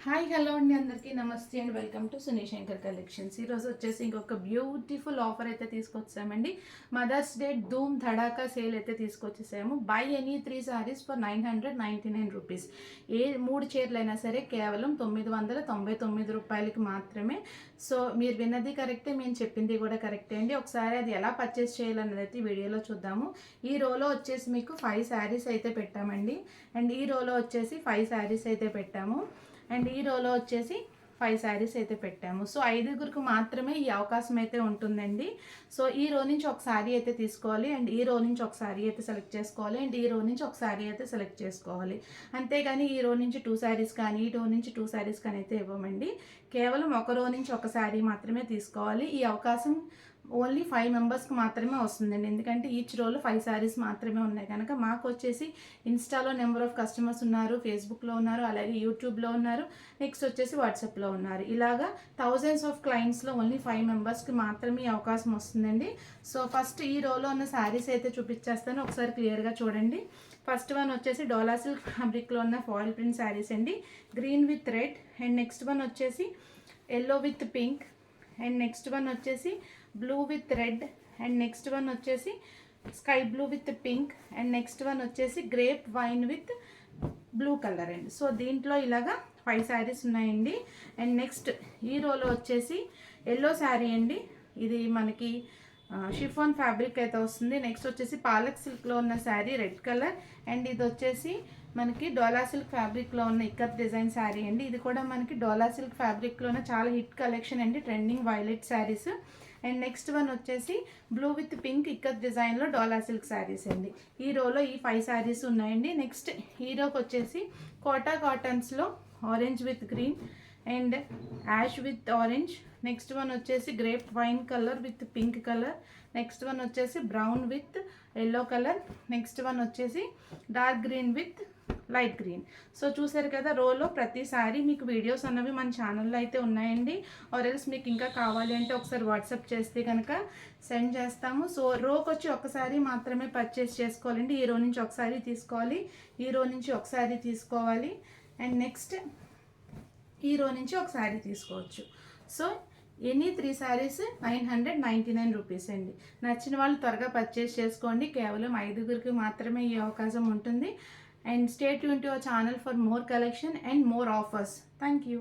Hi hello అండి, అందరికీ నమస్తే అండ్ వెల్కమ్ టు సునీశంకర్ కలెక్షన్స్. ఈరోజు వచ్చేసి ఇంకొక బ్యూటిఫుల్ ఆఫర్ అయితే తీసుకొచ్చామండి. మదర్స్ డే ధూమ్ ధడాకా సేల్ అయితే తీసుకొచ్చేసాము. Buy any 3 saris for 999 rupees. ఏ 3 చీరలైనా సరే కేవలం 999 రూపాయలకి మాత్రమే. సో మీరు విన్నది కరెక్టే, మేము చెప్పింది కూడా కరెక్టే అండి. ఒకసారి అది ఎలా పర్చేస్ చేయాలన్నది అయితే వీడియోలో చూద్దాము. ఈ రోలో వచ్చేసి మీకు 5 శారీస్ అయితే పెట్టామండి. అండ్ ఈ రోలో వచ్చేసి 5 శారీస్ అయితే పెట్టాము. అండ్ ఈ రోలో వచ్చేసి 5 శారీస్ అయితే పెట్టాము. సో 5గురికి మాత్రమే ఈ అవకాశం అయితే ఉంటుందండి. సో ఈ రో నుంచి ఒక శారీ అయితే తీసుకోవాలి, అండ్ ఈ రో నుంచి ఒక శారీ అయితే సెలెక్ట్ చేసుకోవాలి, అండ్ ఈ రో నుంచి ఒక శారీ అయితే సెలెక్ట్ చేసుకోవాలి. అంతేగాని ఈ రో నుంచి 2 శారీస్ కానీ ఈ రో నుంచి 2 శారీస్ కానీ అయితే ఇవ్వమండి. కేవలం ఒక రో నుంచి ఒక శారీ మాత్రమే తీసుకోవాలి. ఈ అవకాశం ఓన్లీ 5 మెంబర్స్కి మాత్రమే వస్తుందండి. ఎందుకంటే ఈచ్ రోలో 5 శారీస్ మాత్రమే ఉన్నాయి కనుక మాకు వచ్చేసి ఇన్స్టాలో నెంబర్ ఆఫ్ కస్టమర్స్ ఉన్నారు, ఫేస్బుక్లో ఉన్నారు, అలాగే యూట్యూబ్లో ఉన్నారు, నెక్స్ట్ వచ్చేసి వాట్సాప్లో ఉన్నారు. ఇలాగా థౌజండ్స్ ఆఫ్ క్లయింట్స్లో ఓన్లీ 5 మెంబర్స్కి మాత్రమే ఈ అవకాశం వస్తుందండి. సో ఫస్ట్ ఈ రోలో ఉన్న శారీస్ అయితే చూపించేస్తాను, ఒకసారి క్లియర్గా చూడండి. ఫస్ట్ వన్ వచ్చేసి డోలా సిల్క్ ఫ్యాబ్రిక్లో ఉన్న ఫాయిల్ ప్రింట్ శారీస్ అండి, green with red. And next one వచ్చేసి yellow with pink. And next one వచ్చేసి blue with red. And next one వచ్చేసి sky blue with pink. And next one వచ్చేసి grape wine with blue colour అండి. So దీంట్లో ఇలాగా 5 శారీస్ ఉన్నాయండి. And next ఈ రోలో వచ్చేసి ఎల్లో శారీ అండి. ఇది మనకి షిఫాన్ ఫ్యాబ్రిక్ అయితే వస్తుంది. నెక్స్ట్ వచ్చేసి పాలక్ సిల్క్లో ఉన్న శారీ రెడ్ కలర్. అండ్ ఇది వచ్చేసి మనకి డోలా సిల్క్ ఫ్యాబ్రిక్లో ఉన్న ఇక్కత్ డిజైన్ శారీ అండి. ఇది కూడా మనకి డోలా సిల్క్ ఫ్యాబ్రిక్లోనే చాలా హిట్ కలెక్షన్ అండి, trending violet saris. And next one వచ్చేసి బ్లూ విత్ పింక్ ఇక్కత్ డిజైన్లో డోలా సిల్క్ శారీస్ అండి. ఈ రోలో ఈ 5 శారీస్ ఉన్నాయండి. నెక్స్ట్ ఈ రోకి వచ్చేసి కోటా కాటన్స్లో orange with green and ash with orange. Next one వచ్చేసి grape wine colour with pink colour. Next one వచ్చేసి brown with yellow colour. Next one వచ్చేసి dark green with light green. So చూసారు కదా, రోలో ప్రతిసారి మీకు వీడియోస్ అన్నవి మన ఛానల్లో అయితే ఉన్నాయండి. ఆర్ఎల్స్ మీకు ఇంకా కావాలి అంటే ఒకసారి వాట్సాప్ చేస్తే కనుక సెండ్ చేస్తాము. సో రోకి వచ్చి ఒకసారి మాత్రమే పర్చేస్ చేసుకోవాలండి. ఈ రో నుంచి ఒకసారి తీసుకోవాలి, ఈ రో నుంచి ఒకసారి తీసుకోవాలి, అండ్ నెక్స్ట్ ఈ రో నుంచి ఒక శారీ తీసుకోవచ్చు. సో ఎనీ 3 శారీస్ 999 రూపీస్ అండి. నచ్చిన వాళ్ళు త్వరగా పర్చేస్ చేసుకోండి. కేవలం 5గురికి మాత్రమే ఈ అవకాశం ఉంటుంది. And stay tuned to our channel for more collection and more offers. Thank you.